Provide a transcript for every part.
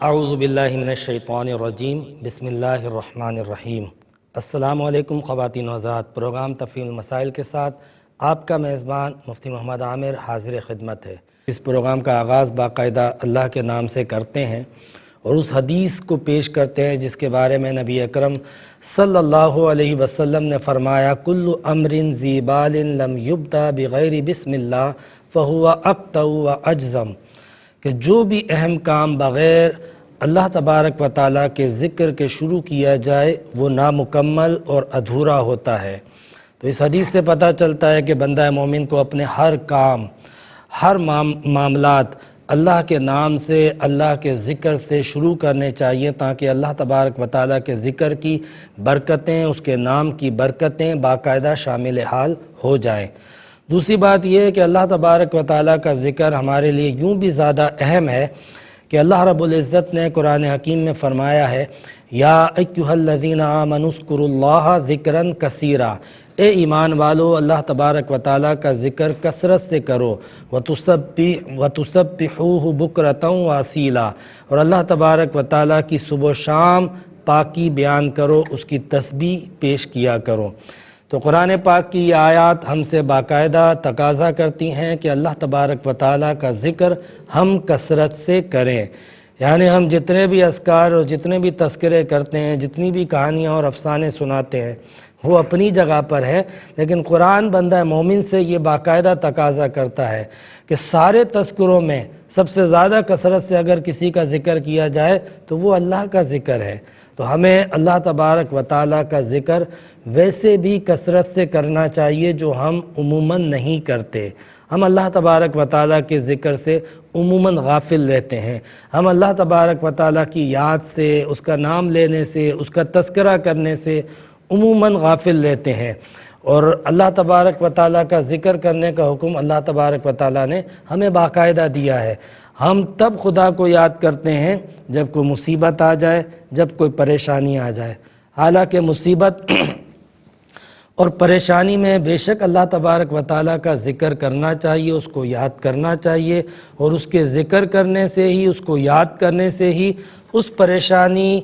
اعوذ باللہ من الشیطان الرجیم بسم اللہ الرحمن الرحیم۔ السلام علیکم خواتین و حضرات، پروگرام تفہیم المسائل کے ساتھ آپ کا میزبان مفتی محمد عامر حاضر خدمت ہے۔ اس پروگرام کا آغاز باقاعدہ اللہ کے نام سے کرتے ہیں اور اس حدیث کو پیش کرتے ہیں جس کے بارے میں نبی اکرم صلی اللہ علیہ وسلم نے فرمایا کل امر ذی بال لم یبدأ بغیر بسم اللہ فہو اقطع و اجزم، کہ جو بھی اہم کام بغیر اللہ تبارک و تعالیٰ کے ذکر کے شروع کیا جائے وہ نامکمل اور ادھورا ہوتا ہے۔ تو اس حدیث سے پتہ چلتا ہے کہ بندہ مومن کو اپنے ہر کام، ہر معاملات اللہ کے نام سے، اللہ کے ذکر سے شروع کرنے چاہیے تاکہ اللہ تبارک و تعالیٰ کے ذکر کی برکتیں، اس کے نام کی برکتیں باقاعدہ شامل حال ہو جائیں۔ دوسری بات یہ ہے کہ اللہ تبارک و تعالیٰ کا ذکر ہمارے لیے یوں بھی زیادہ اہم ہے کہ اللہ رب العزت نے قرآن حکیم میں فرمایا ہے یا ایھا الذین آمنوا اذکروا اللہ ذکرا کثیرا، اے ایمان والو اللہ تبارک و تعالیٰ کا ذکر کثرت سے کرو، وتسبحوہ بکرۃ واصیلا، اور اللہ تبارک و تعالیٰ کی صبح و شام پاکی بیان کرو، اس کی تسبیح پیش کیا کرو۔ تو قرآن پاک کی یہ آیات ہم سے باقاعدہ تقاضا کرتی ہیں کہ اللہ تبارک و تعالیٰ کا ذکر ہم کثرت سے کریں، یعنی ہم جتنے بھی اذکار اور جتنے بھی تذکرے کرتے ہیں، جتنی بھی کہانیاں اور افسانے سناتے ہیں وہ اپنی جگہ پر ہے، لیکن قرآن بندہ مومن سے یہ باقاعدہ تقاضا کرتا ہے کہ سارے تذکروں میں سب سے زیادہ کثرت سے اگر کسی کا ذکر کیا جائے تو وہ اللہ کا ذکر ہے۔ تو ہمیں اللہ تبارک و تعالیٰ کا ذکر ویسے بھی کثرت سے کرنا چاہیے جو ہم عموماً نہیں کرتے۔ ہم اللہ تبارک و تعالیٰ کے ذکر سے عموماً غافل رہتے ہیں، ہم اللہ تبارک و تعالیٰ کی یاد سے، اس کا نام لینے سے، اس کا تذکرہ کرنے سے عموماً غافل رہتے ہیں، اور اللہ تبارک و تعالیٰ کا ذکر کرنے کا حکم اللہ تبارک و تعالیٰ نے ہمیں باقاعدہ دیا ہے۔ ہم تب خدا کو یاد کرتے ہیں جب کوئی مصیبت آ جائے، جب کوئی پریشانی آ جائے، حالانکہ مصیبت اور پریشانی میں بے شک اللہ تبارک و تعالیٰ کا ذکر کرنا چاہیے، اس کو یاد کرنا چاہیے، اور اس کے ذکر کرنے سے ہی، اس کو یاد کرنے سے ہی اس پریشانی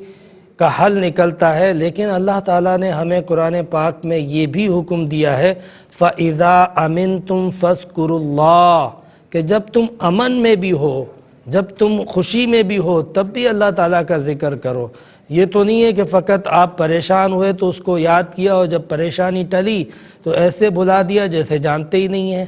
کا حل نکلتا ہے۔ لیکن اللہ تعالیٰ نے ہمیں قرآن پاک میں یہ بھی حکم دیا ہے فَإِذَا أَمِنْتُمْ فَاذْكُرُوا اللَّهَ، کہ جب تم امن میں بھی ہو، جب تم خوشی میں بھی ہو تب بھی اللہ تعالیٰ کا ذکر کرو۔ یہ تو نہیں ہے کہ فقط آپ پریشان ہوئے تو اس کو یاد کیا اور جب پریشانی ٹلی تو ایسے بھلا دیا جیسے جانتے ہی نہیں ہیں۔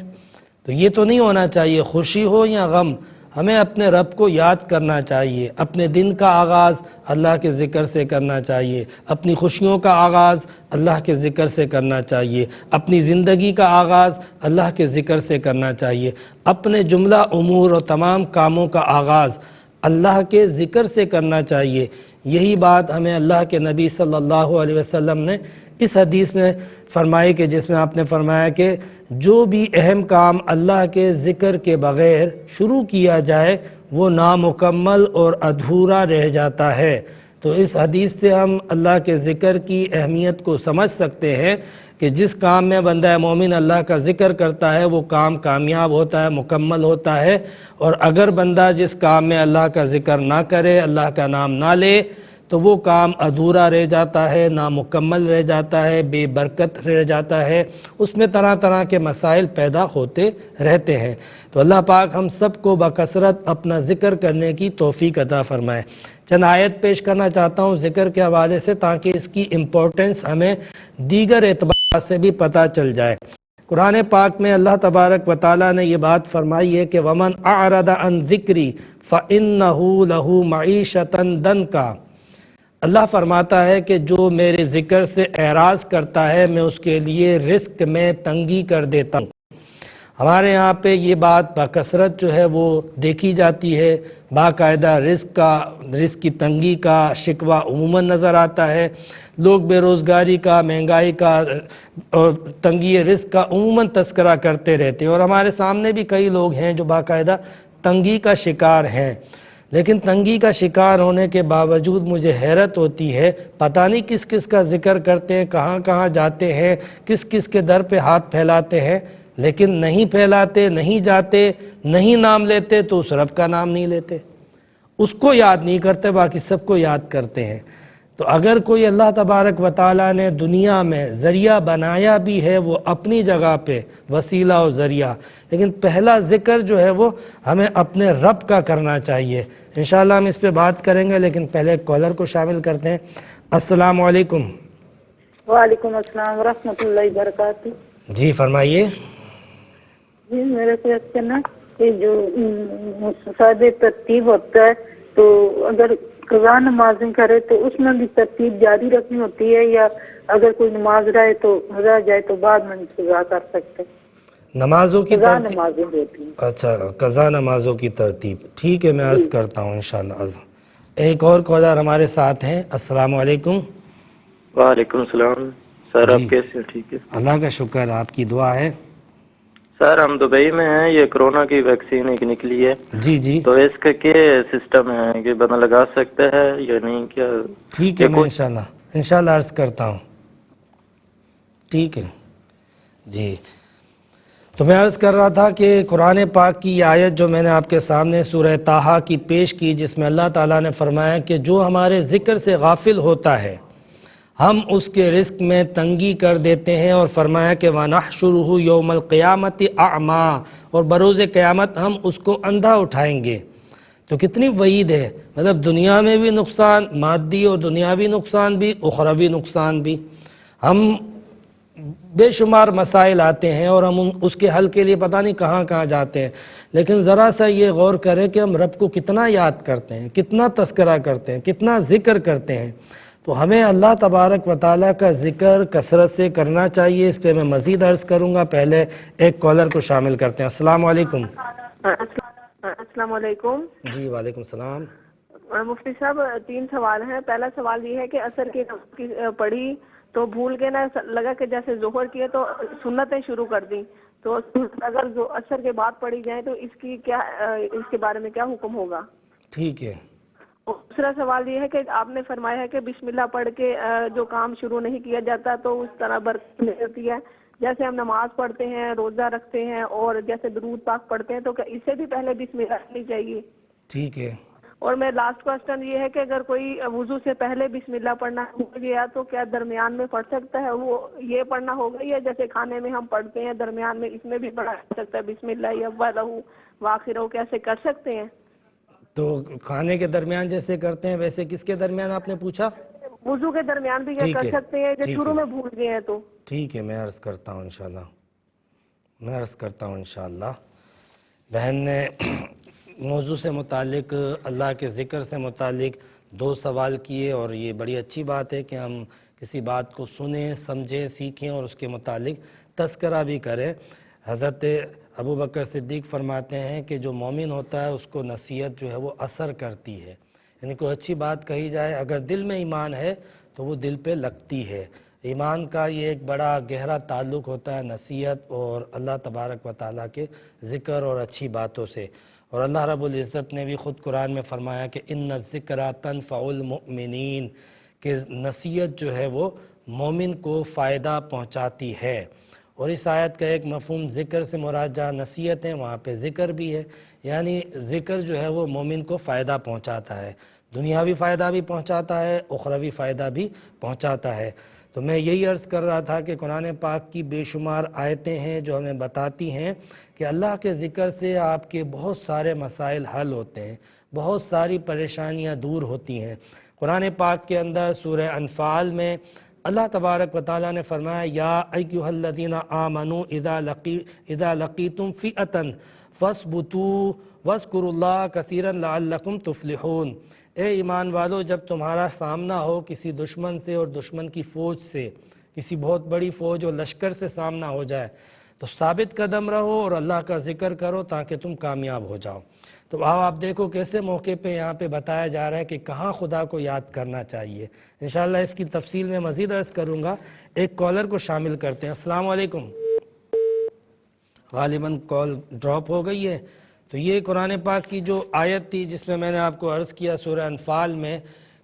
تو یہ تو نہیں ہونا چاہیے، خوشی ہو یا غم ہمیں اپنے رب کو یاد کرنا چاہیے، اپنے دن کا آغاز اللہ کے ذکر سے کرنا چاہیے، اپنی خوشیوں کا آغاز اللہ کے ذکر سے کرنا چاہیے، اپنی زندگی کا آغاز اللہ کے ذکر سے کرنا چاہیے، اپنے جملہ امور اور تمام کاموں کا آغاز اللہ کے ذکر سے کرنا چاہیے۔ یہی بات ہمیں اللہ کے نبی صلی اللہ علیہ وسلم نے اس حدیث میں فرمائی کہ جس میں آپ نے فرمایا کہ جو بھی اہم کام اللہ کے ذکر کے بغیر شروع کیا جائے وہ نامکمل اور ادھورا رہ جاتا ہے۔ تو اس حدیث سے ہم اللہ کے ذکر کی اہمیت کو سمجھ سکتے ہیں کہ جس کام میں بندہ مومن اللہ کا ذکر کرتا ہے وہ کام کامیاب ہوتا ہے، مکمل ہوتا ہے، اور اگر بندہ جس کام میں اللہ کا ذکر نہ کرے، اللہ کا نام نہ لے، تو وہ کام ادھورا رہ جاتا ہے، نامکمل رہ جاتا ہے، بے برکت رہ جاتا ہے، اس میں طرح طرح کے مسائل پیدا ہوتے رہتے ہیں۔ تو اللہ پاک ہم سب کو بکثرت اپنا ذکر کرنے کی توفیق عطا فرمائے۔ چند آیت پیش کرنا چاہتا ہوں ذکر کے حوالے سے تاکہ اس کی امپورٹنس ہمیں دیگر اعتبار سے بھی پتہ چل جائے۔ قرآن پاک میں اللہ تبارک و تعالیٰ نے یہ بات فرمائی ہے کہ وَمَنْ أَعْرَضَ عَنْ ذِكْرِي فَإِنَّهُ لَهُ مَعِيشَةً ضَنْكًا، اللہ فرماتا ہے کہ جو میرے ذکر سے اعراض کرتا ہے میں اس کے لیے رزق میں تنگی کر دیتا ہوں۔ ہمارے یہاں پہ یہ بات بکثرت جو ہے وہ دیکھی جاتی ہے، باقاعدہ رزق کی تنگی کا شکوہ عموماً نظر آتا ہے، لوگ بے روزگاری کا، مہنگائی کا اور تنگی رزق کا عموماً تذکرہ کرتے رہتے ہیں، اور ہمارے سامنے بھی کئی لوگ ہیں جو باقاعدہ تنگی کا شکار ہیں۔ لیکن تنگی کا شکار ہونے کے باوجود مجھے حیرت ہوتی ہے، پتہ نہیں کس کس کا ذکر کرتے ہیں، کہاں کہاں جاتے ہیں، کس کس کے در پہ ہاتھ پھیلاتے ہیں، لیکن نہیں پھیلاتے، نہیں جاتے، نہیں نام لیتے تو اس رب کا نام نہیں لیتے، اس کو یاد نہیں کرتے، باقی سب کو یاد کرتے ہیں۔ تو اگر کوئی اللہ تبارک و تعالیٰ نے دنیا میں ذریعہ بنایا بھی ہے، وہ اپنی جگہ پہ وسیلہ و ذریعہ، لیکن پہلا ذکر جو ہے وہ ہمیں اپنے رب کا کرنا چاہیے۔ انشاءاللہ ہم اس پہ بات کریں گے، لیکن پہلے ایک کالر کو شامل کرتے ہیں۔ السلام علیکم۔ وعلیکم السلام ورحمۃ اللہ وبرکاتہ۔ جی فرمائیے۔ جی میرے کو ایسا نا کہ جو سادے ترتیب ہوتا ہے، تو اگر قضا نمازیں کرے تو اس میں بھی ترتیب جاری رکھنی ہوتی ہے، یا اگر کوئی نماز رہ جائے تو بعد میں قضا کر سکتے؟ نمازوں کی قضا ترتیب، نمازیں ہوتی ہیں۔ اچھا قضا نمازوں کی ترتیب، ٹھیک ہے، میں عرض کرتا ہوں انشاءاللہ۔ ایک اور کالر ہمارے ساتھ ہیں۔ السلام علیکم۔ وعلیکم السلام سر، جی آپ کیسے ہیں؟ ٹھیک ہے اللہ کا شکر، آپ کی دعا ہے۔ سر، ہم دبئی میں ہیں، یہ کرونا کی ویکسین ایک نکلی ہے، جی جی تو اس کا کیا سسٹم ہے کہ بندہ لگا سکتا ہے یا نہیں؟ کیا ٹھیک ہے، میں انشاءاللہ عرض کرتا ہوں۔ ٹھیک ہے جی، تو میں عرض کر رہا تھا کہ قرآن پاک کی یہ آیت جو میں نے آپ کے سامنے سورہ طٰہٰ کی پیش کی، جس میں اللہ تعالیٰ نے فرمایا کہ جو ہمارے ذکر سے غافل ہوتا ہے ہم اس کے رزق میں تنگی کر دیتے ہیں، اور فرمایا کہ وَنَحْشُرُهُ يَوْمَ الْقِيَامَةِ أَعْمَىٰ، اور بروز قیامت ہم اس کو اندھا اٹھائیں گے۔ تو کتنی وعید ہے، مطلب دنیا میں بھی نقصان، مادی اور دنیاوی نقصان بھی، اخروی نقصان بھی۔ ہم بے شمار مسائل آتے ہیں اور ہم اس کے حل کے لیے پتہ نہیں کہاں کہاں جاتے ہیں، لیکن ذرا سا یہ غور کریں کہ ہم رب کو کتنا یاد کرتے ہیں، کتنا تذکرہ کرتے ہیں، کتنا ذکر کرتے ہیں۔ تو ہمیں اللہ تبارک و تعالیٰ کا ذکر کثرت سے کرنا چاہیے۔ اس پہ میں مزید عرض کروں گا، پہلے ایک کالر کو شامل کرتے ہیں۔ السلام علیکم۔ السلام علیکم۔ جی وعلیکم السلام۔ مفتی صاحب 3 سوال ہیں۔ پہلا سوال یہ ہے کہ عصر کی نماز پڑھی تو بھول کے نہ لگا کہ جیسے ظہر کیے تو سنتیں شروع کر دیں، تو اگر عصر کے بعد پڑھی جائیں تو اس کے بارے میں کیا حکم ہوگا؟ ٹھیک ہے۔ دوسرا سوال یہ ہے کہ آپ نے فرمایا ہے کہ بسم اللہ پڑھ کے جو کام شروع نہیں کیا جاتا تو اس طرح برکت نہیں ہوتی ہے، جیسے ہم نماز پڑھتے ہیں، روزہ رکھتے ہیں اور جیسے درود پاک پڑھتے ہیں، تو کیا اس سے بھی پہلے بسم اللہ پڑھنی چاہیے؟ ٹھیک ہے۔ اور میں لاسٹ کوسچن یہ ہے کہ اگر کوئی وضو سے پہلے بسم اللہ پڑھنا بھول گیا تو کیا درمیان میں پڑھ سکتا ہے؟ وہ یہ پڑھنا ہوگا یا جیسے کھانے میں ہم پڑھتے ہیں درمیان میں اس میں بھی پڑھا جا سکتا ہے بسم اللہ اولہ وآخرہ، کیسے کر سکتے ہیں؟ تو کھانے کے درمیان جیسے کرتے ہیں ویسے کس کے درمیان آپ نے پوچھا؟ وضو کے درمیان بھی یہ کر سکتے ہیں جو شروع میں بھول گئے ہیں تو؟ ٹھیک ہے، میں عرض کرتا ہوں انشاءاللہ۔ بہن نے موضوع سے متعلق، اللہ کے ذکر سے متعلق 2 سوال کیے، اور یہ بڑی اچھی بات ہے کہ ہم کسی بات کو سنیں، سمجھیں، سیکھیں اور اس کے متعلق تذکرہ بھی کریں۔ حضرت ابو بکر صدیق فرماتے ہیں کہ جو مومن ہوتا ہے اس کو نصیحت جو ہے وہ اثر کرتی ہے، یعنی کوئی اچھی بات کہی جائے اگر دل میں ایمان ہے تو وہ دل پہ لگتی ہے۔ ایمان کا یہ ایک بڑا گہرا تعلق ہوتا ہے نصیحت اور اللہ تبارک و تعالیٰ کے ذکر اور اچھی باتوں سے۔ اور اللہ رب العزت نے بھی خود قرآن میں فرمایا کہ ان الذکر تنفع المؤمنین، کہ نصیحت جو ہے وہ مومن کو فائدہ پہنچاتی ہے۔ اور اس آیت کا ایک مفہوم ذکر سے مراد جہاں نصیحت ہے وہاں پہ ذکر بھی ہے، یعنی ذکر جو ہے وہ مومن کو فائدہ پہنچاتا ہے، دنیاوی فائدہ بھی پہنچاتا ہے، اخروی فائدہ بھی پہنچاتا ہے۔ تو میں یہی عرض کر رہا تھا کہ قرآن پاک کی بے شمار آیتیں ہیں جو ہمیں بتاتی ہیں کہ اللہ کے ذکر سے آپ کے بہت سارے مسائل حل ہوتے ہیں، بہت ساری پریشانیاں دور ہوتی ہیں۔ قرآن پاک کے اندر سورہ انفال میں اللہ تبارک و تعالیٰ نے فرمایا یا ایھا الذین آمنوا اذا لقیتم فئۃ فاثبتوا واذکروا اللہ کثیرا لعلکم تفلحون۔ اے ایمان والو، جب تمہارا سامنا ہو کسی دشمن سے اور دشمن کی فوج سے، کسی بہت بڑی فوج اور لشکر سے سامنا ہو جائے تو ثابت قدم رہو اور اللہ کا ذکر کرو تاکہ تم کامیاب ہو جاؤ۔ تو آپ دیکھو کیسے موقع پہ یہاں پہ بتایا جا رہا ہے کہ کہاں خدا کو یاد کرنا چاہیے۔ انشاءاللہ اس کی تفصیل میں مزید عرض کروں گا۔ ایک کالر کو شامل کرتے ہیں۔ السلام علیکم۔ غالباً کال ڈراپ ہو گئی ہے۔ تو یہ قرآن پاک کی جو آیت تھی جس میں میں نے آپ کو عرض کیا سورہ انفال میں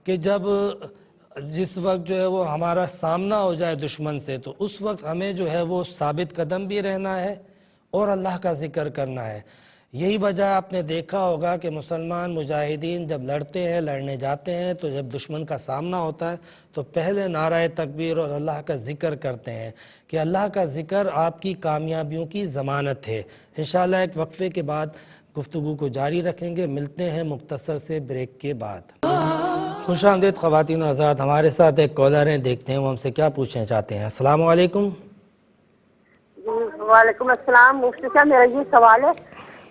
کہ جس وقت جو ہے وہ ہمارا سامنا ہو جائے دشمن سے تو اس وقت ہمیں جو ہے وہ ثابت قدم بھی رہنا ہے اور اللہ کا ذکر کرنا ہے۔ یہی وجہ آپ نے دیکھا ہوگا کہ مسلمان مجاہدین جب لڑتے ہیں، لڑنے جاتے ہیں، تو جب دشمن کا سامنا ہوتا ہے تو پہلے نعرہ تکبیر اور اللہ کا ذکر کرتے ہیں کہ اللہ کا ذکر آپ کی کامیابیوں کی ضمانت ہے۔ انشاءاللہ ایک وقفے کے بعد گفتگو کو جاری رکھیں گے، ملتے ہیں مختصر سے بریک کے بعد۔ خوش آمدید خواتین و حضرات، ہمارے ساتھ ایک کالر ہیں، دیکھتے ہیں وہ ہم سے کیا پوچھنا چاہتے ہیں۔ السلام علیکم۔ وعلیکم السلام۔ مفتی صاحب میرا یہ سوال ہے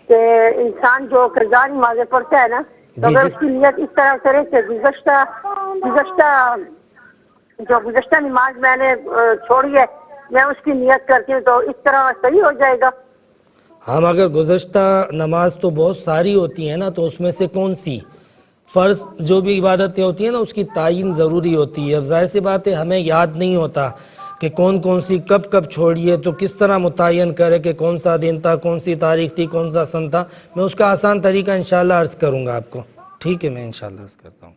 کہ انسان جو قضا نمازیں پڑھتا ہے نا، تو اگر اس کی نیت اس طرح کرے کہ گزشتہ نماز میں نے چھوڑی ہے، میں اس کی نیت کرتی ہوں، تو اس طرح صحیح ہو جائے گا؟ ہم اگر گزشتہ نماز تو بہت ساری ہوتی ہیں نا، تو اس میں سے کون سی فرض جو بھی عبادتیں ہوتی ہیں نا، اس کی تعین ضروری ہوتی ہے۔ اب ظاہر سی بات ہے ہمیں یاد نہیں ہوتا کہ کون کون سی کب کب چھوڑی ہے، تو کس طرح متعین کرے کہ کون سا دن تھا، کون سی تاریخ تھی، کون سا سن تھا۔ میں اس کا آسان طریقہ انشاءاللہ عرض کروں گا آپ کو، ٹھیک ہے؟ میں انشاءاللہ عرض کرتا ہوں۔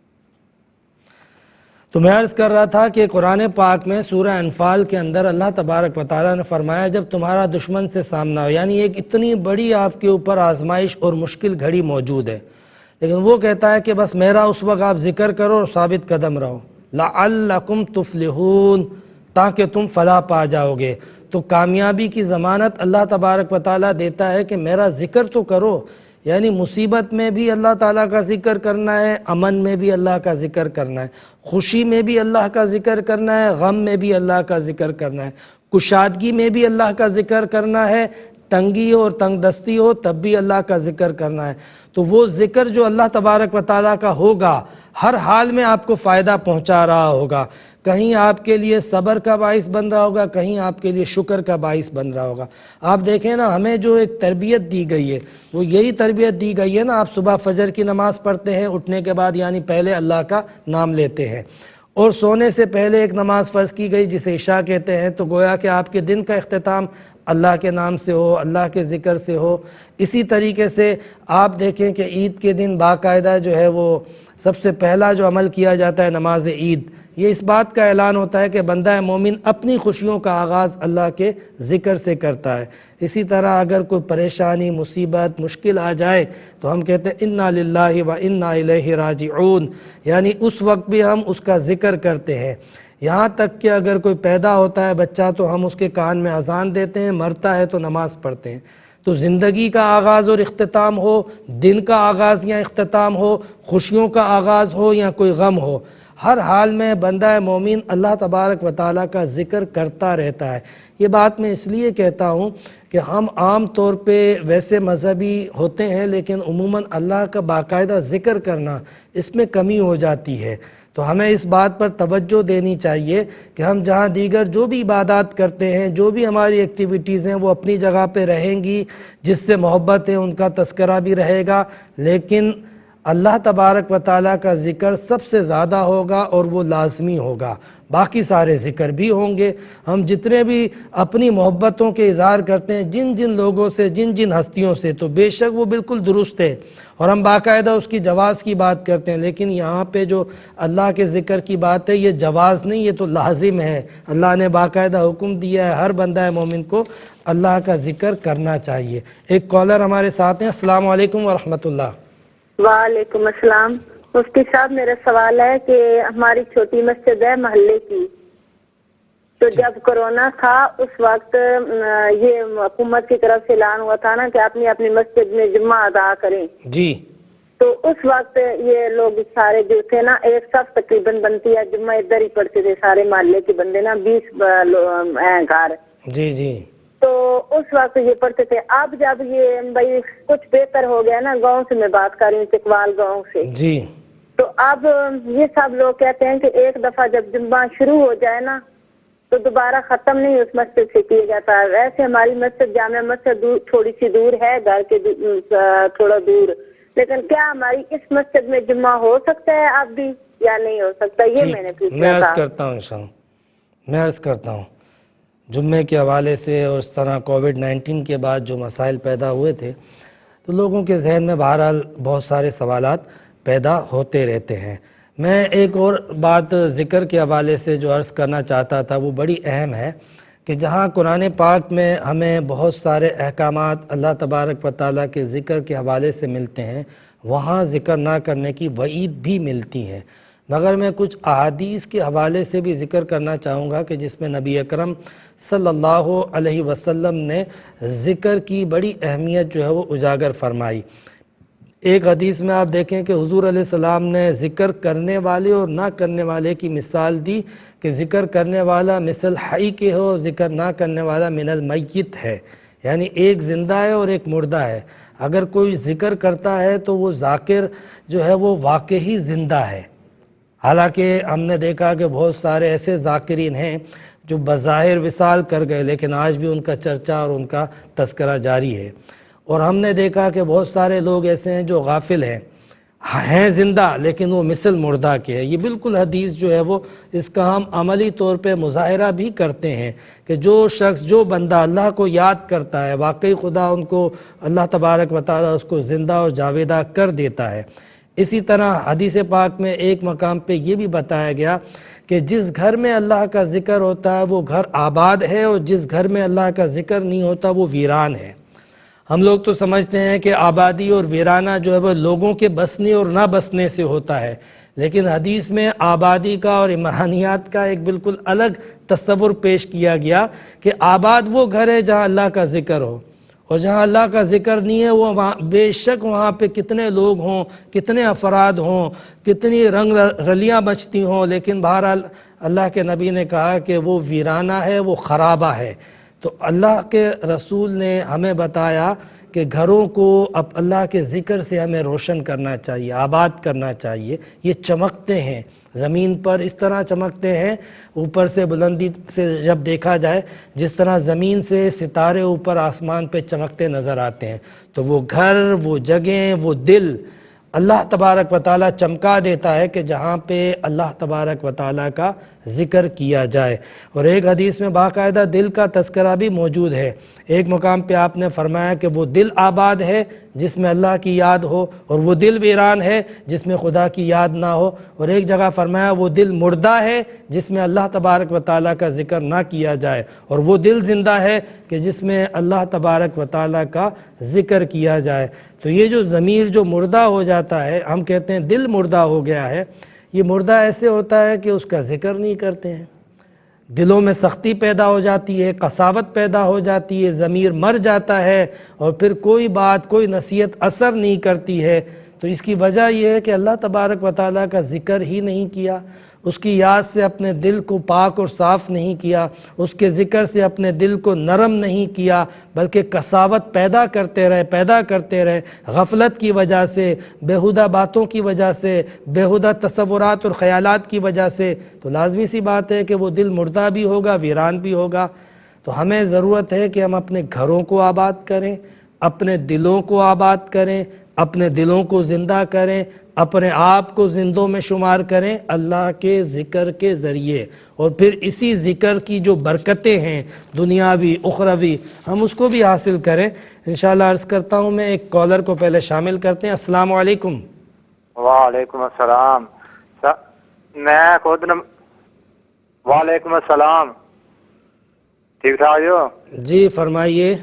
تو میں عرض کر رہا تھا کہ قرآن پاک میں سورہ انفال کے اندر اللہ تبارک و تعالیٰ نے فرمایا جب تمہارا دشمن سے سامنا ہو، یعنی ایک اتنی بڑی آپ کے اوپر آزمائش اور مشکل گھڑی موجود ہے، لیکن وہ کہتا ہے کہ بس میرا اس وقت آپ ذکر کرو اور ثابت قدم رہو، لعلکم تفلحون، تاکہ تم فلاح پا جاؤ گے۔ تو کامیابی کی ضمانت اللہ تبارک و تعالیٰ دیتا ہے کہ میرا ذکر تو کرو، یعنی مصیبت میں بھی اللہ تعالیٰ کا ذکر کرنا ہے، امن میں بھی اللہ کا ذکر کرنا ہے، خوشی میں بھی اللہ کا ذکر کرنا ہے، غم میں بھی اللہ کا ذکر کرنا ہے، کشادگی میں بھی اللہ کا ذکر کرنا ہے، تنگی ہو اور تنگ دستی ہو تب بھی اللہ کا ذکر کرنا ہے۔ تو وہ ذکر جو اللہ تبارک و تعالیٰ کا ہوگا ہر حال میں آپ کو فائدہ پہنچا رہا ہوگا، کہیں آپ کے لیے صبر کا باعث بن رہا ہوگا، کہیں آپ کے لیے شکر کا باعث بن رہا ہوگا۔ آپ دیکھیں نا، ہمیں جو ایک تربیت دی گئی ہے وہ یہی تربیت دی گئی ہے نا، آپ صبح فجر کی نماز پڑھتے ہیں، اٹھنے کے بعد یعنی پہلے اللہ کا نام لیتے ہیں، اور سونے سے پہلے ایک نماز فرض کی گئی جسے عشاء کہتے ہیں، تو گویا کہ آپ کے دن کا اختتام اللہ کے نام سے ہو، اللہ کے ذکر سے ہو۔ اسی طریقے سے آپ دیکھیں کہ عید کے دن باقاعدہ جو ہے وہ سب سے پہلا جو عمل کیا جاتا ہے نماز عید، یہ اس بات کا اعلان ہوتا ہے کہ بندہ مومن اپنی خوشیوں کا آغاز اللہ کے ذکر سے کرتا ہے۔ اسی طرح اگر کوئی پریشانی، مصیبت، مشکل آ جائے تو ہم کہتے ہیں انا للہ و انا الیہ راجعون، یعنی اس وقت بھی ہم اس کا ذکر کرتے ہیں۔ یہاں تک کہ اگر کوئی پیدا ہوتا ہے بچہ تو ہم اس کے کان میں اذان دیتے ہیں، مرتا ہے تو نماز پڑھتے ہیں۔ تو زندگی کا آغاز اور اختتام ہو، دن کا آغاز یا اختتام ہو، خوشیوں کا آغاز ہو یا کوئی غم ہو، ہر حال میں بندہ مومن اللہ تبارک و تعالیٰ کا ذکر کرتا رہتا ہے۔ یہ بات میں اس لیے کہتا ہوں کہ ہم عام طور پہ ویسے مذہبی ہوتے ہیں، لیکن عموماً اللہ کا باقاعدہ ذکر کرنا اس میں کمی ہو جاتی ہے۔ تو ہمیں اس بات پر توجہ دینی چاہیے کہ ہم جہاں دیگر جو بھی عبادات کرتے ہیں، جو بھی ہماری ایکٹیویٹیز ہیں، وہ اپنی جگہ پہ رہیں گی، جس سے محبت ہے ان کا تذکرہ بھی رہے گا، لیکن اللہ تبارک و تعالیٰ کا ذکر سب سے زیادہ ہوگا اور وہ لازمی ہوگا۔ باقی سارے ذکر بھی ہوں گے۔ ہم جتنے بھی اپنی محبتوں کے اظہار کرتے ہیں جن جن لوگوں سے، جن جن ہستیوں سے، تو بے شک وہ بالکل درست ہے اور ہم باقاعدہ اس کی جواز کی بات کرتے ہیں، لیکن یہاں پہ جو اللہ کے ذکر کی بات ہے یہ جواز نہیں، یہ تو لازم ہے۔ اللہ نے باقاعدہ حکم دیا ہے، ہر بندہ مومن کو اللہ کا ذکر کرنا چاہیے۔ ایک کالر ہمارے ساتھ ہیں۔ السلام علیکم ورحمۃ اللہ۔ وعلیکم السلام۔ مفتی صاحب میرا سوال ہے کہ ہماری چھوٹی مسجد ہے محلے کی، تو جب کرونا تھا اس وقت یہ حکومت کی طرف سے اعلان ہوا تھا نا کہ اپنی اپنی مسجد میں جمعہ ادا کریں، جی، تو اس وقت یہ لوگ سارے جو تھے نا، ایک صف تقریباً بنتی ہے، جمعہ ادھر ہی پڑھتے تھے سارے محلے کے بندے نا، 20 گھر، جی جی، تو اس وقت یہ پڑھتے تھے۔ اب جب یہ بھائی کچھ بہتر ہو گیا نا، گاؤں سے میں بات کر رہی ہوں، چکوال گاؤں سے، جی، تو اب یہ سب لوگ کہتے ہیں کہ ایک دفعہ جب جمعہ شروع ہو جائے نا تو دوبارہ ختم نہیں اس مسجد سے کیا جاتا ہے۔ ویسے ہماری مسجد جامع مسجد تھوڑی سی دور ہے، گھر کے تھوڑا دور، لیکن کیا ہماری اس مسجد میں جمعہ ہو سکتا ہے اب بھی یا نہیں ہو سکتا؟ یہ میں نے میں پوچھا عرض تھا۔ کرتا ہوں انشاءاللہ، میں عرض کرتا ہوں جمعے کے حوالے سے اور اس طرح کووڈ-19 کے بعد جو مسائل پیدا ہوئے تھے تو لوگوں کے ذہن میں بہرحال بہت سارے سوالات پیدا ہوتے رہتے ہیں۔ میں ایک اور بات ذکر کے حوالے سے جو عرض کرنا چاہتا تھا وہ بڑی اہم ہے کہ جہاں قرآن پاک میں ہمیں بہت سارے احکامات اللہ تبارک و تعالیٰ کے ذکر کے حوالے سے ملتے ہیں، وہاں ذکر نہ کرنے کی وعید بھی ملتی ہے۔ مگر میں کچھ احادیث کے حوالے سے بھی ذکر کرنا چاہوں گا کہ جس میں نبی اکرم صلی اللہ علیہ وسلم نے ذکر کی بڑی اہمیت جو ہے وہ اجاگر فرمائی۔ ایک حدیث میں آپ دیکھیں کہ حضور علیہ السلام نے ذکر کرنے والے اور نہ کرنے والے کی مثال دی کہ ذکر کرنے والا مثل حی کے ہو، ذکر نہ کرنے والا من المیت ہے، یعنی ایک زندہ ہے اور ایک مردہ ہے۔ اگر کوئی ذکر کرتا ہے تو وہ ذاکر جو ہے وہ واقعی زندہ ہے۔ حالانکہ ہم نے دیکھا کہ بہت سارے ایسے ذاکرین ہیں جو بظاہر وصال کر گئے لیکن آج بھی ان کا چرچہ اور ان کا تذکرہ جاری ہے، اور ہم نے دیکھا کہ بہت سارے لوگ ایسے ہیں جو غافل ہیں زندہ لیکن وہ مثل مردہ کے ہیں۔ یہ بالکل حدیث جو ہے وہ اس کا ہم عملی طور پہ مظاہرہ بھی کرتے ہیں کہ جو شخص جو بندہ اللہ کو یاد کرتا ہے واقعی خدا ان کو اللہ تبارک و تعالیٰ اس کو زندہ اور جاویدہ کر دیتا ہے۔ اسی طرح حدیث پاک میں ایک مقام پہ یہ بھی بتایا گیا کہ جس گھر میں اللہ کا ذکر ہوتا ہے وہ گھر آباد ہے، اور جس گھر میں اللہ کا ذکر نہیں ہوتا وہ ویران ہے۔ ہم لوگ تو سمجھتے ہیں کہ آبادی اور ویرانہ جو ہے وہ لوگوں کے بسنے اور نہ بسنے سے ہوتا ہے، لیکن حدیث میں آبادی کا اور عمرانیات کا ایک بالکل الگ تصور پیش کیا گیا کہ آباد وہ گھر ہے جہاں اللہ کا ذکر ہو، اور جہاں اللہ کا ذکر نہیں ہے وہ بے شک وہاں پہ کتنے لوگ ہوں، کتنے افراد ہوں، کتنی رنگ رلیاں بچتی ہوں، لیکن بہرحال اللہ کے نبی نے کہا کہ وہ ویرانہ ہے، وہ خرابہ ہے۔ تو اللہ کے رسول نے ہمیں بتایا کہ گھروں کو اب اللہ کے ذکر سے ہمیں روشن کرنا چاہیے، آباد کرنا چاہیے۔ یہ چمکتے ہیں زمین پر، اس طرح چمکتے ہیں اوپر سے بلندی سے جب دیکھا جائے جس طرح زمین سے ستارے اوپر آسمان پہ چمکتے نظر آتے ہیں، تو وہ گھر، وہ جگہیں، وہ دل اللہ تبارک و تعالیٰ چمکا دیتا ہے کہ جہاں پہ اللہ تبارک و تعالیٰ کا ذکر کیا جائے۔ اور ایک حدیث میں باقاعدہ دل کا تذکرہ بھی موجود ہے۔ ایک مقام پہ آپ نے فرمایا کہ وہ دل آباد ہے جس میں اللہ کی یاد ہو، اور وہ دل ویران ہے جس میں خدا کی یاد نہ ہو، اور ایک جگہ فرمایا وہ دل مردہ ہے جس میں اللہ تبارک و تعالیٰ کا ذکر نہ کیا جائے، اور وہ دل زندہ ہے کہ جس میں اللہ تبارک و تعالیٰ کا ذکر کیا جائے۔ تو یہ جو ضمیر جو مردہ ہو جاتا ہے، ہم کہتے ہیں دل مردہ ہو گیا ہے، یہ مردہ ایسے ہوتا ہے کہ اس کا ذکر نہیں کرتے ہیں، دلوں میں سختی پیدا ہو جاتی ہے، قساوت پیدا ہو جاتی ہے، ضمیر مر جاتا ہے، اور پھر کوئی بات، کوئی نصیحت اثر نہیں کرتی ہے۔ تو اس کی وجہ یہ ہے کہ اللہ تبارک و تعالیٰ کا ذکر ہی نہیں کیا، اس کی یاد سے اپنے دل کو پاک اور صاف نہیں کیا، اس کے ذکر سے اپنے دل کو نرم نہیں کیا، بلکہ قساوت پیدا کرتے رہے غفلت کی وجہ سے، بیہودہ باتوں کی وجہ سے، بیہودہ تصورات اور خیالات کی وجہ سے۔ تو لازمی سی بات ہے کہ وہ دل مردہ بھی ہوگا، ویران بھی ہوگا۔ تو ہمیں ضرورت ہے کہ ہم اپنے گھروں کو آباد کریں، اپنے دلوں کو آباد کریں، اپنے دلوں کو زندہ کریں، اپنے آپ کو زندوں میں شمار کریں اللہ کے ذکر کے ذریعے، اور پھر اسی ذکر کی جو برکتیں ہیں دنیاوی اخروی ہم اس کو بھی حاصل کریں۔ انشاءاللہ عرض کرتا ہوں، میں ایک کالر کو پہلے شامل کرتے ہیں۔ السلام علیکم۔ وعلیکم السلام۔ میں خود وعلیکم السلام، ٹھیک ٹھاک ہو؟ جی فرمائیے۔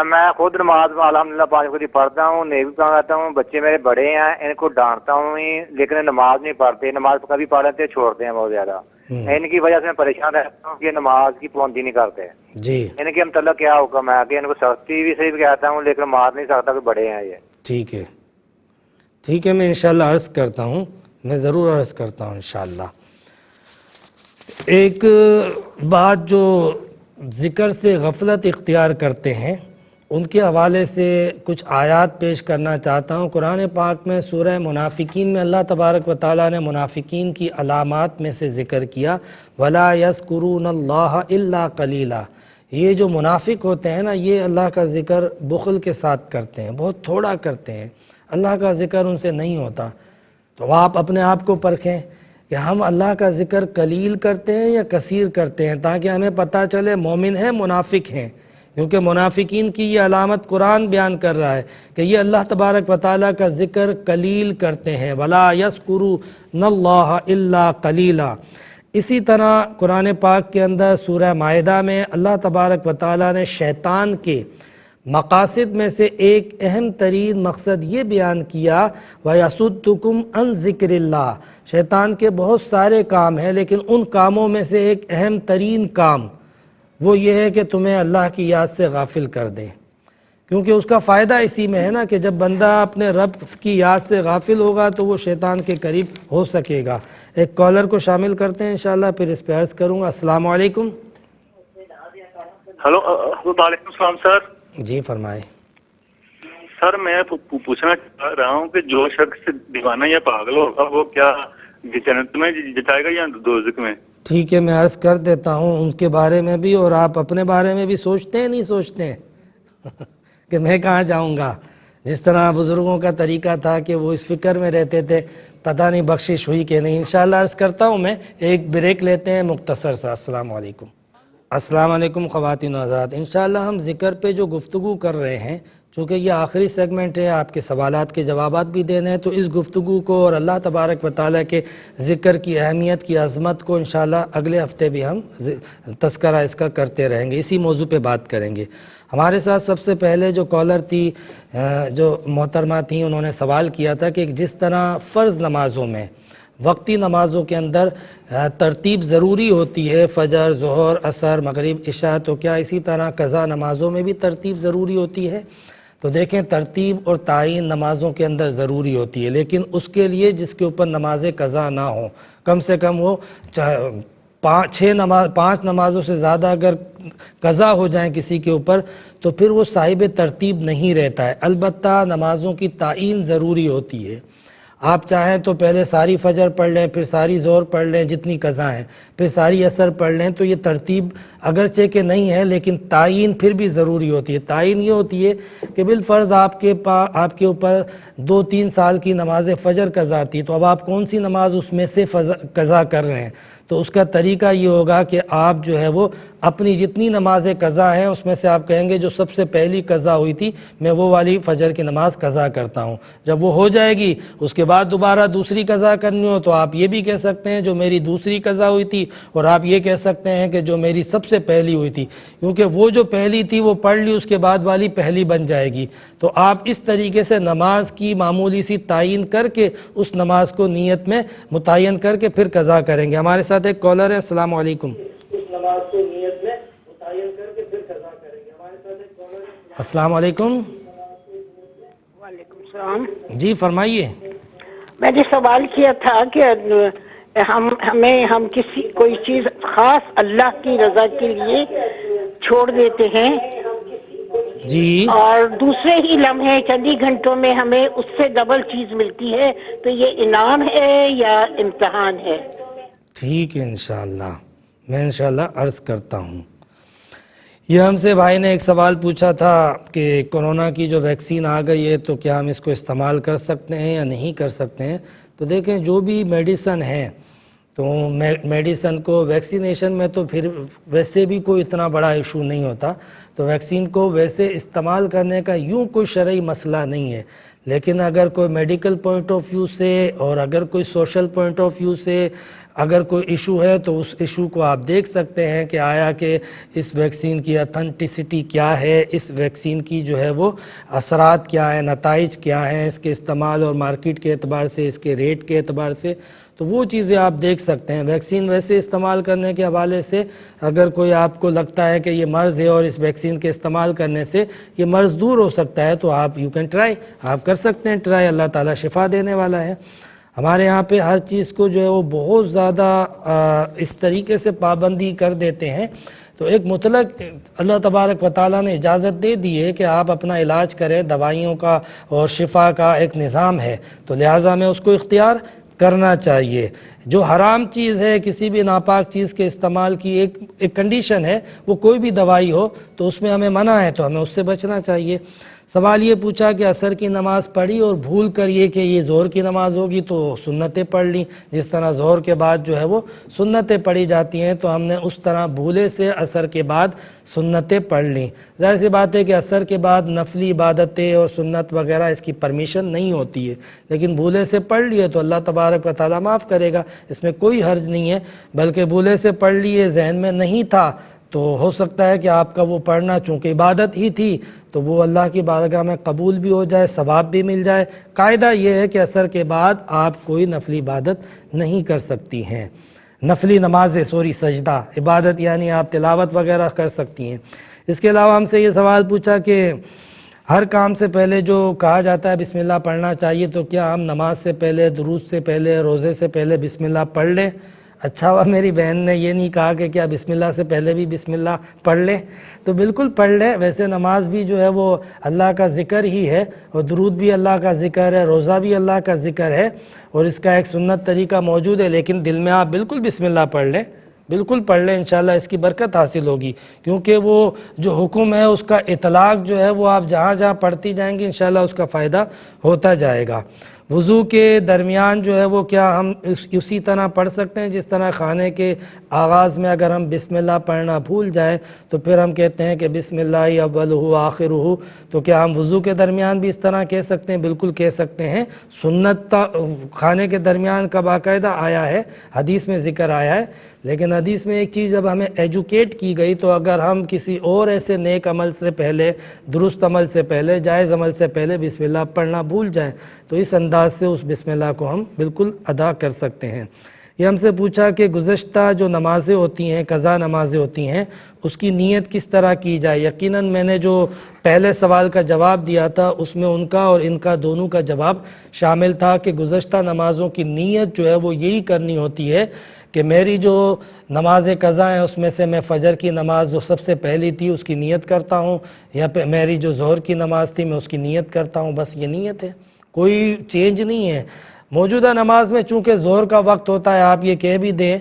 میں خود نماز الحمدللہ 5 وقت پڑھتا ہوں، نیوی پڑھتا ہوں، بچے میرے بڑے ہیں، ان کو ڈانٹتا ہوں ہی، لیکن نماز نہیں پڑھتے، نماز کبھی پڑھ لیتے ہیں چھوڑتے ہیں بہت زیادہ۔ ان کی وجہ سے میں پریشان رہتا ہوں کہ نماز کی پابندی نہیں کرتے۔ جی ان کے متعلق کیا حکم ہے کہ ان کو سختی بھی صحیح کہتا ہوں لیکن مار نہیں سکتا کہ بڑے ہیں یہ؟ ٹھیک ہے، میں انشاءاللہ عرض کرتا ہوں، میں ضرور عرض کرتا ہوں انشاءاللہ۔ ایک بات جو ذکر سے غفلت اختیار کرتے ہیں ان کے حوالے سے کچھ آیات پیش کرنا چاہتا ہوں۔ قرآن پاک میں سورہ منافقین میں اللہ تبارک و تعالیٰ نے منافقین کی علامات میں سے ذکر کیا، وَلَا يَذْكُرُونَ اللَّهَ إِلَّا قَلِيلًا۔ یہ جو منافق ہوتے ہیں نا، یہ اللہ کا ذکر بخل کے ساتھ کرتے ہیں، بہت تھوڑا کرتے ہیں، اللہ کا ذکر ان سے نہیں ہوتا۔ تو آپ اپنے آپ کو پرکھیں کہ ہم اللہ کا ذکر قلیل کرتے ہیں یا کثیر کرتے ہیں، تاکہ ہمیں پتہ چلے مومن ہیں منافق ہیں، کیونکہ منافقین کی یہ علامت قرآن بیان کر رہا ہے کہ یہ اللہ تبارک و تعالیٰ کا ذکر قلیل کرتے ہیں۔ وَلَا يَذْكُرُونَ اللَّهَ إِلَّا قَلِيلًا۔ اسی طرح قرآن پاک کے اندر سورہ مائدہ میں اللہ تبارک و تعالیٰ نے شیطان کے مقاصد میں سے ایک اہم ترین مقصد یہ بیان کیا وَيَصُدُّكُمْ عَنْ ذِكْرِ اللَّهِ، شیطان کے بہت سارے کام ہیں لیکن ان کاموں میں سے ایک اہم ترین کام وہ یہ ہے کہ تمہیں اللہ کی یاد سے غافل کر دے، کیونکہ اس کا فائدہ اسی میں ہے نا کہ جب بندہ اپنے رب کی یاد سے غافل ہوگا تو وہ شیطان کے قریب ہو سکے گا۔ ایک کالر کو شامل کرتے ہیں انشاءاللہ، پھر اس پہ عرض کروں گا۔ السلام علیکم۔ ہلو، وعلیکم السلام سر۔ جی فرمائے۔ سر میں پوچھنا چاہ رہا ہوں کہ جو شخص دیوانہ یا پاگل ہوگا وہ کیا جنت میں جائے گا یا دوزخ میں؟ ٹھیک ہے، میں عرض کر دیتا ہوں ان کے بارے میں بھی، اور آپ اپنے بارے میں بھی سوچتے ہیں نہیں سوچتے ہیں کہ میں کہاں جاؤں گا؟ جس طرح بزرگوں کا طریقہ تھا کہ وہ اس فکر میں رہتے تھے پتہ نہیں بخشش ہوئی کہ نہیں۔ انشاءاللہ عرض کرتا ہوں، میں ایک بریک لیتے ہیں مختصر سا۔ السلام علیکم۔ السلام علیکم خواتین و حضرات، انشاءاللہ ہم ذکر پہ جو گفتگو کر رہے ہیں، چونکہ یہ آخری سیگمنٹ ہے، آپ کے سوالات کے جوابات بھی دینے ہیں، تو اس گفتگو کو اور اللہ تبارک و تعالیٰ کے ذکر کی اہمیت کی عظمت کو انشاءاللہ اگلے ہفتے بھی ہم تذکرہ اس کا کرتے رہیں گے، اسی موضوع پہ بات کریں گے۔ ہمارے ساتھ سب سے پہلے جو کالر تھی، جو محترمہ تھیں، انہوں نے سوال کیا تھا کہ جس طرح فرض نمازوں میں وقتی نمازوں کے اندر ترتیب ضروری ہوتی ہے، فجر، ظہر، عصر، مغرب، عشاء، تو کیا اسی طرح قضا نمازوں میں بھی ترتیب ضروری ہوتی ہے؟ تو دیکھیں، ترتیب اور تعین نمازوں کے اندر ضروری ہوتی ہے، لیکن اس کے لیے جس کے اوپر نماز قضا نہ ہو، کم سے کم وہ 5 نمازوں سے زیادہ اگر قضا ہو جائیں کسی کے اوپر تو پھر وہ صاحب ترتیب نہیں رہتا ہے۔ البتہ نمازوں کی تعین ضروری ہوتی ہے۔ آپ چاہیں تو پہلے ساری فجر پڑھ لیں، پھر ساری ظہر پڑھ لیں جتنی قضا ہیں، پھر ساری عصر پڑھ لیں، تو یہ ترتیب اگرچہ کہ نہیں ہے لیکن تعین پھر بھی ضروری ہوتی ہے۔ تعین یہ ہوتی ہے کہ بالفرض آپ کے اوپر 2-3 سال کی نماز فجر قضا تھی، تو اب آپ کون سی نماز اس میں سے قضا کر رہے ہیں؟ تو اس کا طریقہ یہ ہوگا کہ آپ جو ہے وہ اپنی جتنی نمازیں قضا ہیں اس میں سے آپ کہیں گے جو سب سے پہلی قضا ہوئی تھی میں وہ والی فجر کی نماز قضا کرتا ہوں۔ جب وہ ہو جائے گی اس کے بعد دوبارہ دوسری قضا کرنی ہو تو آپ یہ بھی کہہ سکتے ہیں جو میری دوسری قضا ہوئی تھی، اور آپ یہ کہہ سکتے ہیں کہ جو میری سب سے پہلی ہوئی تھی، کیونکہ وہ جو پہلی تھی وہ پڑھ لی، اس کے بعد والی پہلی بن جائے گی۔ تو آپ اس طریقے سے نماز کی معمولی سی تعین کر کے اس نماز کو نیت میں متعین کر کے پھر قضا کریں گے۔ ہمارے ساتھ ایک کالر ہے۔ السلام علیکم۔ السلام علیکم۔ وعلیکم السلام۔ جی فرمائیے۔ میں نے سوال کیا تھا کہ ہم کسی کوئی چیز خاص اللہ کی رضا کے لیے چھوڑ دیتے ہیں جی، اور دوسرے ہی لمحے چند ہی گھنٹوں میں ہمیں اس سے ڈبل چیز ملتی ہے، تو یہ انعام ہے یا امتحان ہے؟ ٹھیک ہے، انشاءاللہ میں انشاءاللہ عرض کرتا ہوں۔ یہ ہم سے بھائی نے ایک سوال پوچھا تھا کہ کورونا کی جو ویکسین آ گئی ہے تو کیا ہم اس کو استعمال کر سکتے ہیں یا نہیں کر سکتے ہیں؟ تو دیکھیں، جو بھی میڈیسن ہے تو میڈیسن کو ویکسینیشن میں تو پھر ویسے بھی کوئی اتنا بڑا ایشو نہیں ہوتا، تو ویکسین کو ویسے استعمال کرنے کا یوں کوئی شرعی مسئلہ نہیں ہے، لیکن اگر کوئی میڈیکل پوائنٹ آف ویو سے اور اگر کوئی سوشل پوائنٹ آف ویو سے اگر کوئی ایشو ہے تو اس ایشو کو آپ دیکھ سکتے ہیں کہ آیا کہ اس ویکسین کی اتھینٹسٹی کیا ہے، اس ویکسین کی جو ہے وہ اثرات کیا ہیں، نتائج کیا ہیں اس کے استعمال اور مارکیٹ کے اعتبار سے، اس کے ریٹ کے اعتبار سے، تو وہ چیزیں آپ دیکھ سکتے ہیں۔ ویکسین ویسے استعمال کرنے کے حوالے سے اگر کوئی آپ کو لگتا ہے کہ یہ مرض ہے اور اس ویکسین کے استعمال کرنے سے یہ مرض دور ہو سکتا ہے تو آپ یو کین ٹرائی، آپ کر سکتے ہیں ٹرائی، اللہ تعالیٰ شفا دینے والا ہے۔ ہمارے یہاں پہ ہر چیز کو جو ہے وہ بہت زیادہ اس طریقے سے پابندی کر دیتے ہیں، تو ایک مطلق اللہ تبارک و تعالیٰ نے اجازت دے دی ہے کہ آپ اپنا علاج کریں، دوائیوں کا اور شفا کا ایک نظام ہے، تو لہٰذا میں اس کو اختیار کرنا چاہیے۔ جو حرام چیز ہے، کسی بھی ناپاک چیز کے استعمال کی ایک کنڈیشن ہے، وہ کوئی بھی دوائی ہو تو اس میں ہمیں منع ہے، تو ہمیں اس سے بچنا چاہیے۔ سوال یہ پوچھا کہ عصر کی نماز پڑھی اور بھول کر یہ کہ یہ ظہر کی نماز ہوگی تو سنتیں پڑھ لیں، جس طرح ظہر کے بعد جو ہے وہ سنتیں پڑھی جاتی ہیں، تو ہم نے اس طرح بھولے سے عصر کے بعد سنتیں پڑھ لیں۔ ظاہر سی بات ہے کہ عصر کے بعد نفلی عبادتیں اور سنت وغیرہ اس کی پرمیشن نہیں ہوتی ہے، لیکن بھولے سے پڑھ لیے تو اللہ تبارک و تعالیٰ معاف کرے گا، اس میں کوئی حرج نہیں ہے، بلکہ بھولے سے پڑھ لیے، ذہن میں نہیں تھا، تو ہو سکتا ہے کہ آپ کا وہ پڑھنا چونکہ عبادت ہی تھی تو وہ اللہ کی بارگاہ میں قبول بھی ہو جائے، ثواب بھی مل جائے۔ قاعدہ یہ ہے کہ عصر کے بعد آپ کوئی نفلی عبادت نہیں کر سکتی ہیں، نفلی نمازیں، سجدہ عبادت یعنی آپ تلاوت وغیرہ کر سکتی ہیں۔ اس کے علاوہ ہم سے یہ سوال پوچھا کہ ہر کام سے پہلے جو کہا جاتا ہے بسم اللہ پڑھنا چاہیے، تو کیا ہم نماز سے پہلے، درود سے پہلے، روزے سے پہلے بسم اللہ پڑھ لیں؟ اچھا ہوا میری بہن نے یہ نہیں کہا کہ کیا بسم اللہ سے پہلے بھی بسم اللہ پڑھ لیں، تو بالکل پڑھ لیں۔ ویسے نماز بھی جو ہے وہ اللہ کا ذکر ہی ہے، اور درود بھی اللہ کا ذکر ہے، روزہ بھی اللہ کا ذکر ہے، اور اس کا ایک سنت طریقہ موجود ہے، لیکن دل میں آپ بالکل بسم اللہ پڑھ لیں، بالکل پڑھ لیں، انشاءاللہ اس کی برکت حاصل ہوگی، کیونکہ وہ جو حکم ہے اس کا اطلاق جو ہے وہ آپ جہاں جہاں پڑھتی جائیں گی انشاءاللہ اس کا فائدہ ہوتا جائے گا۔ وضو کے درمیان جو ہے وہ کیا ہم اسی طرح پڑھ سکتے ہیں جس طرح کھانے کے آغاز میں اگر ہم بسم اللہ پڑھنا بھول جائیں تو پھر ہم کہتے ہیں کہ بسم اللہ اولہ آخرہ، تو کیا ہم وضو کے درمیان بھی اس طرح کہہ سکتے ہیں؟ بالکل کہہ سکتے ہیں۔ سنت کھانے کے درمیان کا باقاعدہ آیا ہے، حدیث میں ذکر آیا ہے، لیکن حدیث میں ایک چیز جب ہمیں ایجوکیٹ کی گئی تو اگر ہم کسی اور ایسے نیک عمل سے پہلے، درست عمل سے پہلے، جائز عمل سے پہلے بسم اللہ پڑھنا بھول جائیں تو اس انداز سے اس بسم اللہ کو ہم بالکل ادا کر سکتے ہیں۔ یہ ہم سے پوچھا کہ گزشتہ جو نمازیں ہوتی ہیں، قضا نمازیں ہوتی ہیں، اس کی نیت کس طرح کی جائے؟ یقیناً میں نے جو پہلے سوال کا جواب دیا تھا اس میں ان کا اور ان کا دونوں کا جواب شامل تھا کہ گزشتہ نمازوں کی نیت جو ہے وہ یہی کرنی ہوتی ہے کہ میری جو نماز قضا ہیں اس میں سے میں فجر کی نماز جو سب سے پہلی تھی اس کی نیت کرتا ہوں، یا میری جو ظہر کی نماز تھی میں اس کی نیت کرتا ہوں، بس یہ نیت ہے، کوئی چینج نہیں ہے۔ موجودہ نماز میں چونکہ ظہر کا وقت ہوتا ہے، آپ یہ کہہ بھی دیں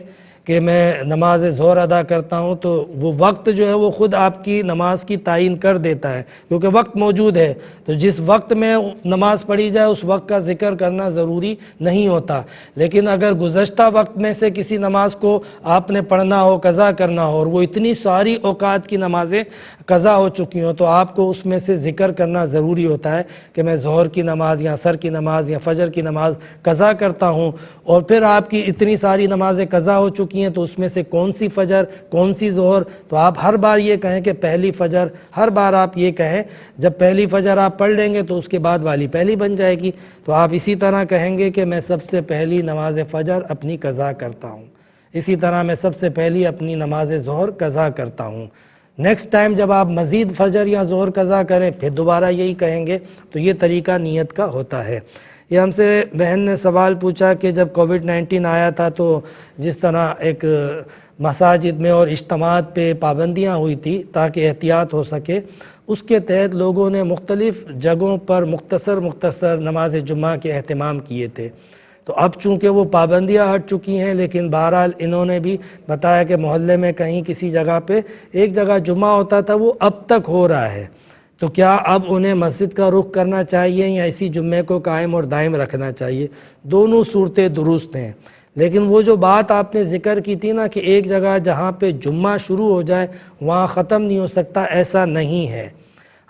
کہ میں نماز ظہر ادا کرتا ہوں تو وہ وقت جو ہے وہ خود آپ کی نماز کی تعین کر دیتا ہے، کیونکہ وقت موجود ہے، تو جس وقت میں نماز پڑھی جائے اس وقت کا ذکر کرنا ضروری نہیں ہوتا۔ لیکن اگر گزشتہ وقت میں سے کسی نماز کو آپ نے پڑھنا ہو، قضا کرنا ہو، اور وہ اتنی ساری اوقات کی نمازیں قضا ہو چکی ہوں تو آپ کو اس میں سے ذکر کرنا ضروری ہوتا ہے کہ میں ظہر کی نماز یا عصر کی نماز یا فجر کی نماز قضا کرتا ہوں، اور پھر آپ کی اتنی ساری نمازیں قضا ہو چکی ہیں تو اس میں سے کون سی فجر، کون سی ظہر، تو آپ ہر بار یہ کہیں کہ پہلی فجر، ہر بار آپ یہ کہیں، جب پہلی فجر آپ پڑھ لیں گے تو اس کے بعد والی پہلی بن جائے گی، تو آپ اسی طرح کہیں گے کہ میں سب سے پہلی نماز فجر اپنی قضا کرتا ہوں، اسی طرح میں سب سے پہلی اپنی نماز ظہر قضا کرتا ہوں۔ نیکسٹ ٹائم جب آپ مزید فجر یا ظہر قضا کریں پھر دوبارہ یہی کہیں گے، تو یہ طریقہ نیت کا ہوتا ہے۔ یہ ہم سے بہن نے سوال پوچھا کہ جب کووڈ-19 آیا تھا تو جس طرح ایک مساجد میں اور اجتماعات پہ پابندیاں ہوئی تھی تاکہ احتیاط ہو سکے، اس کے تحت لوگوں نے مختلف جگہوں پر مختصر نماز جمعہ کے اہتمام کیے تھے، تو اب چونکہ وہ پابندیاں ہٹ چکی ہیں، لیکن بہرحال انہوں نے بھی بتایا کہ محلے میں کہیں کسی جگہ پہ ایک جگہ جمعہ ہوتا تھا وہ اب تک ہو رہا ہے، تو کیا اب انہیں مسجد کا رخ کرنا چاہیے یا اسی جمعے کو قائم اور دائم رکھنا چاہیے؟ دونوں صورتیں درست ہیں، لیکن وہ جو بات آپ نے ذکر کی تھی نا کہ ایک جگہ جہاں پہ جمعہ شروع ہو جائے وہاں ختم نہیں ہو سکتا، ایسا نہیں ہے۔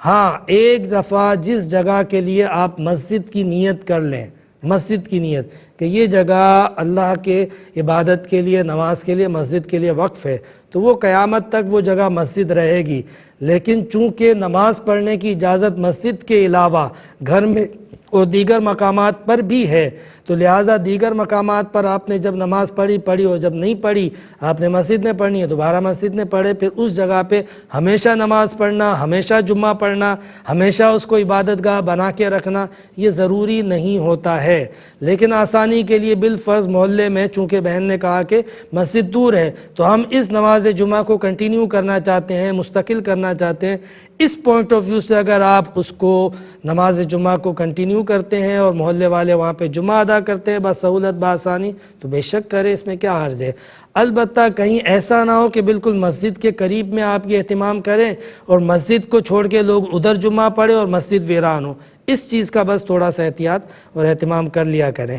ہاں، ایک دفعہ جس جگہ کے لیے آپ مسجد کی نیت کر لیں، مسجد کی نیت کہ یہ جگہ اللہ کے عبادت کے لیے، نماز کے لیے، مسجد کے لیے وقف ہے، تو وہ قیامت تک وہ جگہ مسجد رہے گی۔ لیکن چونکہ نماز پڑھنے کی اجازت مسجد کے علاوہ گھر میں اور دیگر مقامات پر بھی ہے، تو لہٰذا دیگر مقامات پر آپ نے جب نماز پڑھی اور جب نہیں پڑھی آپ نے مسجد میں پڑھنی ہے دوبارہ مسجد میں پڑھے، پھر اس جگہ پہ ہمیشہ نماز پڑھنا، ہمیشہ جمعہ پڑھنا، ہمیشہ اس کو عبادت گاہ بنا کے رکھنا یہ ضروری نہیں ہوتا ہے۔ لیکن آسانی کے لیے بالفرض محلے میں چونکہ بہن نے کہا کہ مسجد دور ہے تو ہم اس نماز جمعہ کو کنٹینیو کرنا چاہتے ہیں، مستقل کرنا چاہتے ہیں، اس پوائنٹ آف ویو سے اگر آپ اس کو نماز جمعہ کو کنٹینیو کرتے ہیں اور محلے والے وہاں پہ جمعہ ادا ادا کرتے ہیں بسہولت بآسانی تو بے شک کریں، اس میں کیا حرج ہے۔ البتہ کہیں ایسا نہ ہو کہ بالکل مسجد کے قریب میں آپ یہ اہتمام کریں اور مسجد کو چھوڑ کے لوگ ادھر جمعہ پڑھے اور مسجد ویران ہو، اس چیز کا بس تھوڑا سا احتیاط اور اہتمام کر لیا کریں۔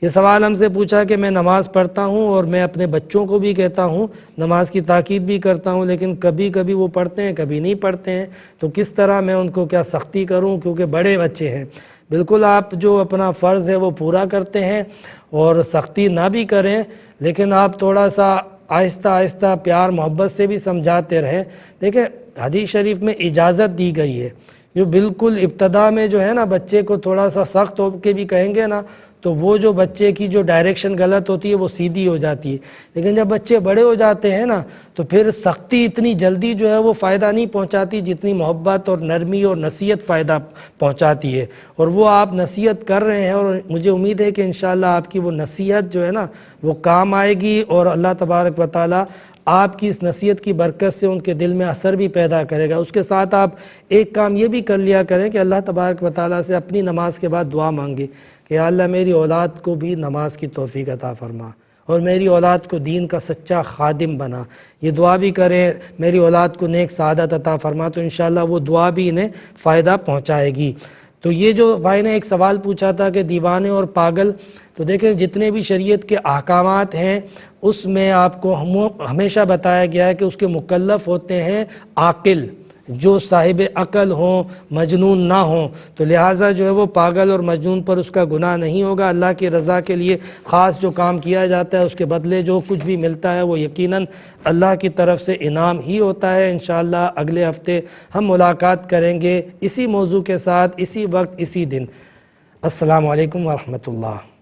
یہ سوال ہم سے پوچھا کہ میں نماز پڑھتا ہوں اور میں اپنے بچوں کو بھی کہتا ہوں، نماز کی تاکید بھی کرتا ہوں، لیکن کبھی کبھی وہ پڑھتے ہیں کبھی نہیں پڑھتے ہیں، تو کس طرح میں ان کو کیا سختی کروں کیونکہ بڑے بچے ہیں۔ بالکل آپ جو اپنا فرض ہے وہ پورا کرتے ہیں اور سختی نہ بھی کریں، لیکن آپ تھوڑا سا آہستہ آہستہ پیار محبت سے بھی سمجھاتے رہیں۔ دیکھیں حدیث شریف میں اجازت دی گئی ہے، جو بالکل ابتدا میں جو ہے نا بچے کو تھوڑا سا سخت ہو کے بھی کہیں گے نا تو وہ جو بچے کی جو ڈائریکشن غلط ہوتی ہے وہ سیدھی ہو جاتی ہے، لیکن جب بچے بڑے ہو جاتے ہیں نا تو پھر سختی اتنی جلدی جو ہے وہ فائدہ نہیں پہنچاتی جتنی محبت اور نرمی اور نصیحت فائدہ پہنچاتی ہے۔ اور وہ آپ نصیحت کر رہے ہیں اور مجھے امید ہے کہ انشاءاللہ آپ کی وہ نصیحت جو ہے نا وہ کام آئے گی اور اللہ تبارک و تعالی آپ کی اس نصیحت کی برکت سے ان کے دل میں اثر بھی پیدا کرے گا۔ اس کے ساتھ آپ ایک کام یہ بھی کر لیا کریں کہ اللہ تبارک و تعالیٰ سے اپنی نماز کے بعد دعا مانگے کہ یا اللہ میری اولاد کو بھی نماز کی توفیق عطا فرما اور میری اولاد کو دین کا سچا خادم بنا۔ یہ دعا بھی کریں میری اولاد کو نیک سعادت عطا فرما، تو انشاءاللہ وہ دعا بھی انہیں فائدہ پہنچائے گی۔ تو یہ جو بھائی نے ایک سوال پوچھا تھا کہ دیوانے اور پاگل، تو دیکھیں جتنے بھی شریعت کے احکامات ہیں اس میں آپ کو ہمیشہ بتایا گیا ہے کہ اس کے مکلف ہوتے ہیں عاقل، جو صاحب عقل ہوں، مجنون نہ ہوں، تو لہٰذا جو ہے وہ پاگل اور مجنون پر اس کا گناہ نہیں ہوگا۔ اللہ کی رضا کے لیے خاص جو کام کیا جاتا ہے اس کے بدلے جو کچھ بھی ملتا ہے وہ یقیناً اللہ کی طرف سے انعام ہی ہوتا ہے۔ انشاءاللہ اگلے ہفتے ہم ملاقات کریں گے اسی موضوع کے ساتھ، اسی وقت، اسی دن۔ السلام علیکم ورحمۃ اللہ۔